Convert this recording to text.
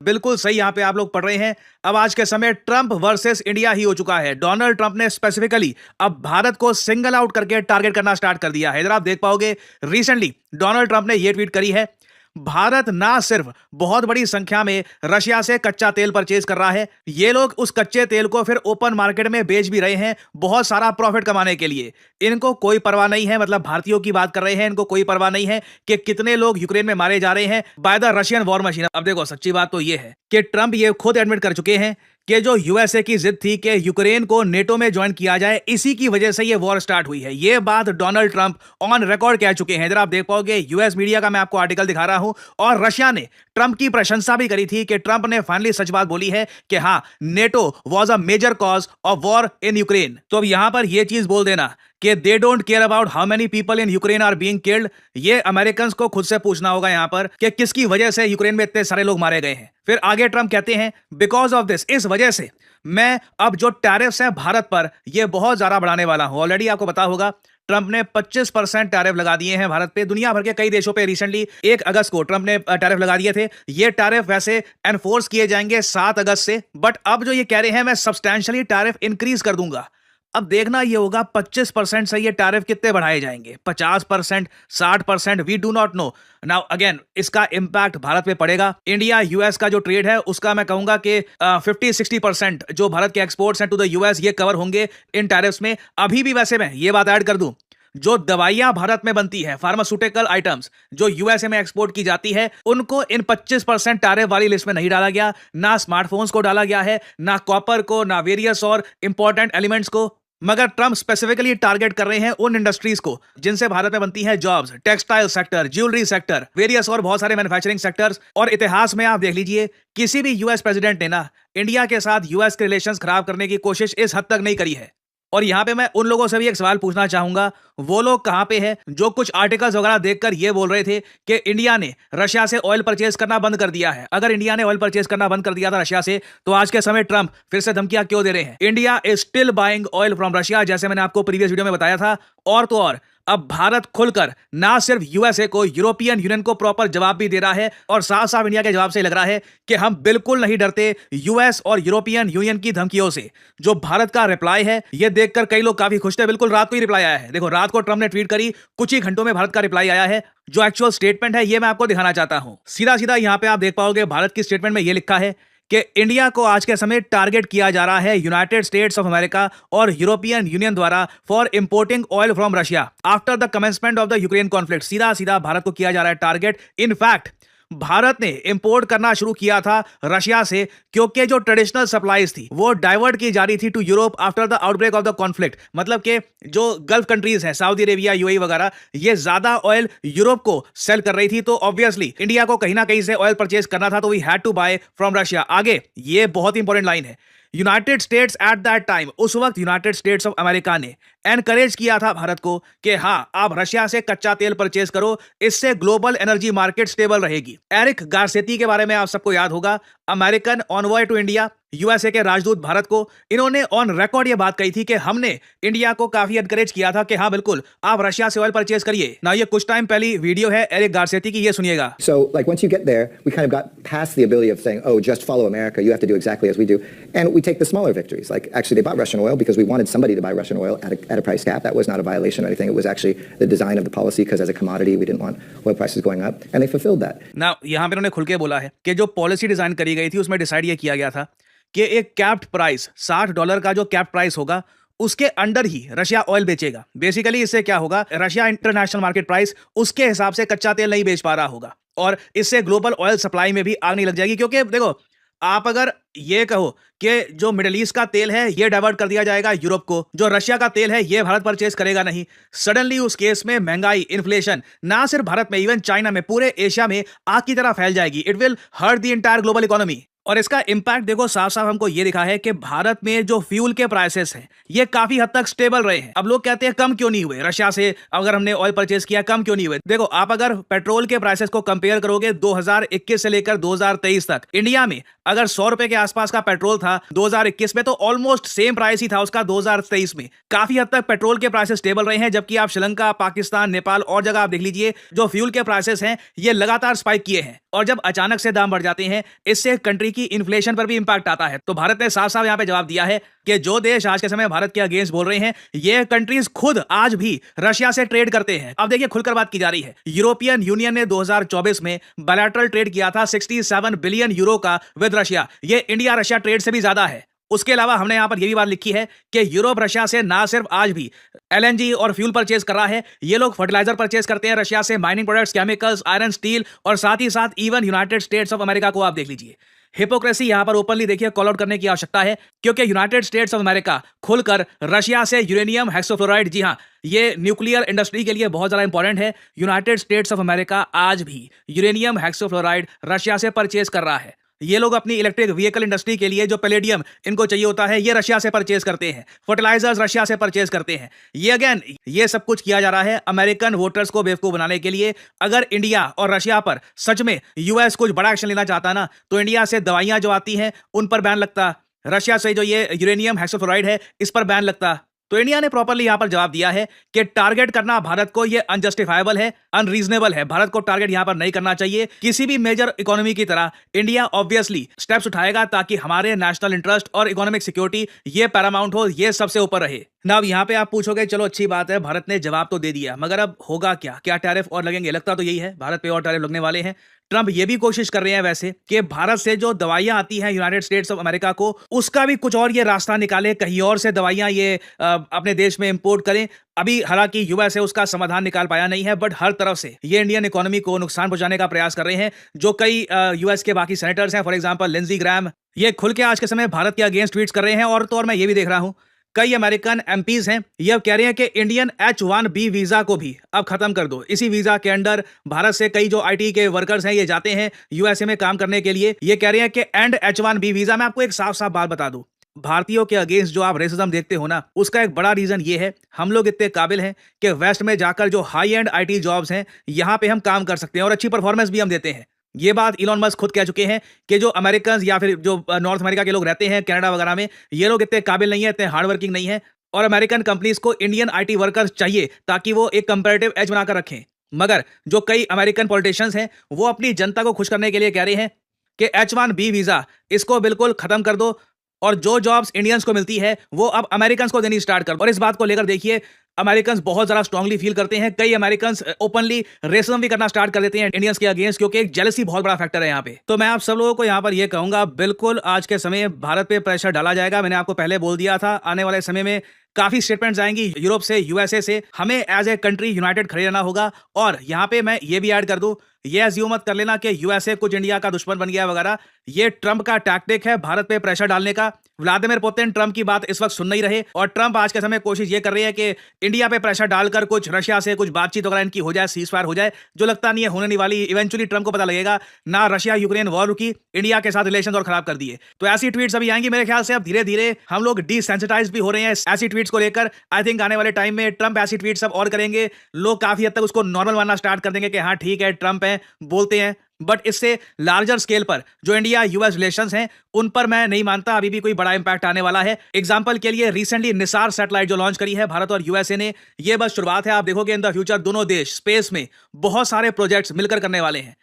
बिल्कुल सही यहाँ पे आप लोग पढ़ रहे हैं। अब आज के समय ट्रंप वर्सेस इंडिया ही हो चुका है। डोनाल्ड ट्रंप ने स्पेसिफिकली अब भारत को सिंगल आउट करके टारगेट करना स्टार्ट कर दिया है। इधर आप देख पाओगे रिसेंटली डोनाल्ड ट्रंप ने यह ट्वीट करी है, भारत ना सिर्फ बहुत बड़ी संख्या में रशिया से कच्चा तेल परचेज कर रहा है, ये लोग उस कच्चे तेल को फिर ओपन मार्केट में बेच भी रहे हैं बहुत सारा प्रॉफिट कमाने के लिए। इनको कोई परवाह नहीं है, मतलब भारतीयों की बात कर रहे हैं, इनको कोई परवाह नहीं है कि कितने लोग यूक्रेन में मारे जा रहे हैं by the Russian war machine. अब देखो सच्ची बात तो ये है कि ट्रंप ये खुद एडमिट कर चुके हैं कि जो यूएसए की जिद थी कि यूक्रेन को नेटो में ज्वाइन किया जाए, इसी की वजह से ये वॉर स्टार्ट हुई है। ये बात डोनाल्ड ट्रंप ऑन रिकॉर्ड कह चुके हैं। इधर आप देख पाओगे यूएस मीडिया का मैं आपको आर्टिकल दिखा रहा हूं, और रशिया ने ट्रंप की प्रशंसा भी करी थी कि ट्रंप ने फाइनली सच बात बोली है कि हां, NATO was a major cause of war in Ukraine. तो अब यहां पर यह चीज बोल देना कि they don't care about how many people in Ukraine are being killed, ये अमेरिकन्स को खुद से पूछना होगा यहां पर कि किसकी वजह से यूक्रेन में इतने सारे लोग मारे गए हैं। फिर आगे ट्रंप कहते हैं बिकॉज ऑफ दिस, इस वजह से मैं अब जो टैरिफ्स हैं भारत पर ये बहुत ज्यादा बढ़ाने वाला हूं। ऑलरेडी आपको पता होगा ट्रंप ने 25% टैरिफ लगा दिए हैं भारत पे, दुनिया भर के कई देशों पे। रिसेंटली 1 अगस्त को ट्रंप ने टैरिफ लगा दिए थे। ये टैरिफ वैसे एनफोर्स किए जाएंगे 7 अगस्त से, बट अब जो ये कह रहे हैं मैं सब्सटैंशियली टैरिफ इंक्रीज कर दूंगा। अब देखना ये होगा 25% से ये टैरिफ कितने बढ़ाए जाएंगे, 50%, 60%, we do not know. Now again इसका इंपैक्ट भारत पे पड़ेगा। इंडिया यूएस का जो ट्रेड है उसका मैं कहूंगा कि 50-60% जो भारत के एक्सपोर्ट्स हैं टू द यूएस ये कवर होंगे इन टैरिफ्स में। अभी भी वैसे मैं ये बात ऐड कर दूं, जो दवाइयां भारत में बनती है, फार्मास्यूटिकल आइटम्स जो यूएसए में एक्सपोर्ट की जाती है, उनको इन 25% टैरिफ वाली लिस्ट में नहीं डाला गया। ना स्मार्टफोन्स को डाला गया है, ना कॉपर को, ना वेरियस और इंपॉर्टेंट एलिमेंट्स को। मगर ट्रंप स्पेसिफिकली टारगेट कर रहे हैं उन इंडस्ट्रीज को जिनसे भारत में बनती है jobs, textile sector, jewellery sector, various और बहुत सारे मैन्युफैक्चरिंग सेक्टर्स। और इतिहास में आप देख लीजिए किसी भी यूएस प्रेसिडेंट ने ना इंडिया के साथ यूएस के रिलेशंस खराब करने की कोशिश इस हद तक नहीं करी है। और यहां पे मैं उन लोगों से भी एक सवाल पूछना चाहूंगा, वो लोग कहां पे हैं जो कुछ आर्टिकल्स वगैरह देखकर ये बोल रहे थे कि इंडिया ने रशिया से ऑयल परचेज करना बंद कर दिया है। अगर इंडिया ने ऑयल परचेज करना बंद कर दिया था रशिया से, तो आज के समय ट्रंप फिर से धमकियां क्यों दे रहे हैं? India is still buying oil from Russia, जैसे मैंने आपको प्रीवियस वीडियो में बताया था। और तो और अब भारत खुलकर ना सिर्फ यूएसए को, यूरोपियन यूनियन को प्रॉपर जवाब भी दे रहा है, और साफ साफ इंडिया के जवाब से लग रहा है कि हम बिल्कुल नहीं डरते यूएस और यूरोपियन यूनियन की धमकियों से। जो भारत का रिप्लाई है ये देखकर कई लोग काफी खुश थे। बिल्कुल रात को ही रिप्लाई आया है। देखो रात को ट्रंप ने ट्वीट करी, कुछ ही घंटों में भारत का रिप्लाई आया है। जो एक्चुअल स्टेटमेंट है ये मैं आपको दिखाना चाहता हूं। सीधा सीधा यहां पे आप देख पाओगे भारत की स्टेटमेंट में ये लिखा है कि इंडिया को आज के समय टारगेट किया जा रहा है यूनाइटेड स्टेट्स ऑफ अमेरिका और यूरोपियन यूनियन द्वारा for importing oil from Russia after the commencement of the Ukraine conflict. सीधा सीधा भारत को किया जा रहा है टारगेट। इनफैक्ट भारत ने इंपोर्ट करना शुरू किया था रशिया से क्योंकि जो ट्रेडिशनल सप्लाईज थी वो डाइवर्ट की जा रही थी to Europe after the outbreak of the conflict. मतलब कि जो गल्फ कंट्रीज हैं, सऊदी अरेबिया, यूएई वगैरह, ये ज्यादा ऑयल यूरोप को सेल कर रही थी। तो ऑब्वियसली इंडिया को कहीं ना कहीं से ऑयल परचेज करना था, तो we had to buy from Russia. आगे ये बहुत इंपॉर्टेंट लाइन है, United States at that time, उस वक्त यूनाइटेड स्टेट्स ऑफ अमेरिका ने एनकरेज किया था भारत को कि हां आप रशिया से कच्चा तेल परचेज करो, इससे ग्लोबल एनर्जी मार्केट स्टेबल रहेगी। एरिक गारसेती के बारे में आप सबको याद होगा, अमेरिकन ऑनवॉय टू इंडिया, यूएसए के राजदूत भारत को। इन्होंने ऑन रिकॉर्ड ये बात कही थी कि हमने इंडिया को काफी एनकरेज किया था कि हां बिल्कुल आप रशिया से ऑयल परचेज करिए ना। ये कुछ टाइम पहली वीडियो है एरिक गारसेती की, ये सुनिएगा। So like once you get there, we kind of got past the ability of saying, oh, just follow America, you have to do exactly as we do. And we take the smaller victories. Like actually they bought Russian oil because we wanted somebody to buy Russian oil at a price cap. That was not a violation or anything. It was actually the design of the policy because as a commodity we didn't want oil prices going up, and they fulfilled that. Now यहाँ पे उन्होंने खुल के बोला है कि जो policy design करी गई थी उसमें डिसाइड ये किया गया था कि एक कैप्ड प्राइस, $60 का जो कैप्ड प्राइस होगा उसके अंडर ही रशिया ऑयल बेचेगा। बेसिकली इससे क्या होगा, रशिया इंटरनेशनल मार्केट प्राइस उसके हिसाब से कच्चा तेल नहीं बेच पा रहा होगा, और इससे ग्लोबल ऑयल सप्लाई में भी आग नहीं लग जाएगी। क्योंकि देखो आप अगर ये कहो कि जो मिडिल ईस्ट का तेल है ये डाइवर्ट कर दिया जाएगा यूरोप को, जो रशिया का तेल है ये भारत परचेज करेगा नहीं, सडनली उस केस में महंगाई, इन्फ्लेशन ना सिर्फ भारत में, इवन चाइना में, पूरे एशिया में आग की तरह फैल जाएगी। It will hurt the entire global economy. और इसका इम्पैक्ट देखो साफ साफ हमको ये दिखा है कि भारत में जो फ्यूल के प्राइसेस हैं ये काफी हद तक स्टेबल रहे हैं। अब लोग कहते हैं कम क्यों नहीं हुए, रशिया से अगर हमने ऑयल परचेज किया कम क्यों नहीं हुए। देखो आप अगर पेट्रोल के प्राइसेस को कंपेयर करोगे 2021 से लेकर 2023 तक, इंडिया में अगर 100 रुपए के आसपास का पेट्रोल था 2021 में, तो ऑलमोस्ट सेम प्राइस ही था उसका 2023 में। काफी हद तक पेट्रोल के प्राइसेस स्टेबल रहे हैं, जबकि आप श्रीलंका, पाकिस्तान, नेपाल और जगह आप देख लीजिए जो फ्यूल के प्राइसेस हैं ये लगातार स्पाइक किए हैं। और जब अचानक से दाम बढ़ जाते हैं इससे कंट्री की इन्फ्लेशन पर भी इंपैक्ट आता है। तो भारत ने साफ साफ यहां पे जवाब दिया है कि जो देश आज के समय भारत के अगेंस्ट बोल रहे हैं ये कंट्रीज खुद आज भी रशिया से ट्रेड करते हैं। अब देखिए खुलकर बात की जा रही है। यूरोपियन यूनियन ने 2024 में बायलैटरल ट्रेड किया था 67 बिलियन यूरो का विद रशिया। ये इंडिया रशिया ट्रेड से भी ज्यादा है। उसके अलावा हमने यहां पर यह भी बात लिखी है कि यूरोप रशिया से ना सिर्फ आज भी एलएनजी और फ्यूल परचेज कर रहा है, ये लोग फर्टिलाइजर परचेज करते हैं रशिया से, mining products, chemicals, iron, steel, और साथ ही साथ even United States of America को आप देख लीजिए। हिपोक्रेसी यहां पर ओपनली देखिए कॉल आउट करने की आवश्यकता है, क्योंकि यूनाइटेड स्टेट्स ऑफ अमेरिका खुलकर रशिया से यूरेनियम हेक्सोफ्लोराइड, जी हां ये न्यूक्लियर इंडस्ट्री के लिए बहुत ज्यादा इंपॉर्टेंट है, यूनाइटेड स्टेट्स ऑफ अमेरिका आज भी यूरेनियम हेक्सोफ्लोराइड रशिया से परचेज कर रहा है। ये लोग अपनी इलेक्ट्रिक व्हीकल इंडस्ट्री के लिए जो पैलेडियम इनको चाहिए होता है ये रशिया से परचेज करते हैं, फर्टिलाइजर्स रशिया से परचेज करते हैं। ये अगेन ये सब कुछ किया जा रहा है अमेरिकन वोटर्स को बेवकूफ बनाने के लिए। अगर इंडिया और रशिया पर सच में यूएस कुछ बड़ा एक्शन लेना चाहता ना, तो इंडिया से दवाइयां जो आती हैं उन पर बैन लगता, रशिया से जो ये यूरेनियम हेक्सोफ्लोराइड है इस पर बैन लगता। तो इंडिया ने प्रॉपर्ली यहां पर जवाब दिया है कि टारगेट करना भारत को ये अनजस्टिफाइबल है, अनरीजनेबल है। भारत को टारगेट यहां पर नहीं करना चाहिए। किसी भी मेजर इकोनॉमी की तरह इंडिया ऑब्वियसली स्टेप्स उठाएगा ताकि हमारे नेशनल इंटरेस्ट और इकोनॉमिक सिक्योरिटी ये पैरामाउंट हो, ये सबसे ऊपर रहे ना। अब यहां पे आप पूछोगे चलो अच्छी बात है भारत ने जवाब तो दे दिया, मगर अब होगा क्या, क्या टैरिफ और लगेंगे? लगता तो यही है भारत पे और टैरिफ लगने वाले हैं। ट्रंप ये भी कोशिश कर रहे हैं वैसे कि भारत से जो दवाइयां आती हैं यूनाइटेड स्टेट्स ऑफ अमेरिका को, उसका भी कुछ और ये रास्ता निकाले, कहीं और से दवाइयां ये अपने देश में इंपोर्ट करें। अभी हालांकि यूएसए उसका समाधान निकाल पाया नहीं है, बट हर तरफ से ये इंडियन इकोनॉमी को नुकसान पहुंचाने का प्रयास कर रहे हैं। जो कई यूएस के बाकी सेनेटर्स हैं, फॉर एग्जांपल लिंडजी ग्रैम, ये खुल के आज के समय भारत के अगेंस्ट ट्वीट्स कर रहे हैं। और तो और मैं ये भी देख रहा हूं कई अमेरिकन एमपीज हैं ये अब कह रहे हैं कि इंडियन H-1B वीजा को भी अब खत्म कर दो। इसी वीजा के अंडर भारत से कई जो आईटी के वर्कर्स हैं ये जाते हैं यूएसए में काम करने के लिए। ये कह रहे हैं कि एंड H-1B वीजा। मैं आपको एक साफ साफ बात बता दूं, भारतीयों के अगेंस्ट जो आप रेसिज्म देखते हो ना, उसका एक बड़ा रीजन ये है हम लोग इतने काबिल हैं कि वेस्ट में जाकर जो हाई एंड आईटी जॉब्स हैं यहां पे हम काम कर सकते हैं और अच्छी परफॉर्मेंस भी हम देते हैं। ये बात इलॉन मस्क खुद कह चुके हैं कि जो अमेरिकन या फिर जो नॉर्थ अमेरिका के लोग रहते हैं कनाडा वगैरह में, ये लोग इतने काबिल नहीं है, इतने हार्ड वर्किंग नहीं है, और अमेरिकन कंपनीज को इंडियन आईटी वर्कर्स चाहिए ताकि वो एक कंपैरेटिव एज बनाकर रखें। मगर जो कई अमेरिकन पॉलिटिशियंस हैं वो अपनी जनता को खुश करने के लिए कह रहे हैं कि H-1B वीजा इसको बिल्कुल खत्म कर दो और जो जॉब्स इंडियंस को मिलती है वो अब अमेरिकन को देनी स्टार्ट कर दो। और इस बात को लेकर देखिए अमेरिकन बहुत ज्यादा स्ट्रांगली फील करते हैं। कई अमेरिकन ओपनली रेसिज्म भी करना स्टार्ट कर देते हैं इंडियंस के अगेंस्ट, क्योंकि एक जेलसी बहुत बड़ा फैक्टर है यहाँ पे। तो मैं आप सब लोगों को यहाँ पर ये कहूंगा, बिल्कुल आज के समय भारत पे प्रेशर डाला जाएगा। मैंने आपको पहले बोल दिया था आने वाले समय में काफी स्टेटमेंट्स आएंगी यूरोप से, यूएसए से। हमें एज ए कंट्री यूनाइटेड खड़े रहना होगा। और यहाँ पे मैं ये भी ऐड कर दूं, ये एज्यूम मत कर लेना कि यूएसए कुछ इंडिया का दुश्मन बन गया वगैरह। ये ट्रंप का टैक्टिक है भारत पे प्रेशर डालने का। व्लादिमीर पुतिन ट्रंप की बात इस वक्त सुन नहीं रहे, और ट्रंप आज के समय कोशिश ये कर रहे हैं कि इंडिया पे प्रेशर डालकर कुछ रशिया से कुछ बातचीत वगैरह इनकी हो जाए, सीज फायर हो जाए, जो लगता नहीं है होने नहीं वाली। इवेंचुअली ट्रंप को पता लगेगा ना रशिया यूक्रेन वॉर रुकी, इंडिया के साथ रिलेशन और खराब कर दिए। तो ऐसी ट्वीट्स अभी आएंगी मेरे ख्याल से। अब धीरे धीरे हम लोग डिसेंसिटाइज भी हो रहे हैं ऐसी ट्वीट्स को लेकर। आई थिंक आने वाले टाइम में ट्रंप ऐसी ट्वीट्स अब और करेंगे, लोग काफी हद तक उसको नॉर्मल मानना स्टार्ट कर देंगे कि हाँ ठीक है ट्रंप है, बोलते हैं। बट इससे लार्जर स्केल पर जो इंडिया यूएस रिलेशंस हैं उन पर मैं नहीं मानता अभी भी कोई बड़ा इंपैक्ट आने वाला है। एग्जांपल के लिए रिसेंटली निसार सैटेलाइट जो लॉन्च करी है भारत और यूएसए ने, ये बस शुरुआत है। आप देखोगे इन द फ्यूचर दोनों देश स्पेस में बहुत सारे प्रोजेक्ट्स मिलकर करने वाले हैं।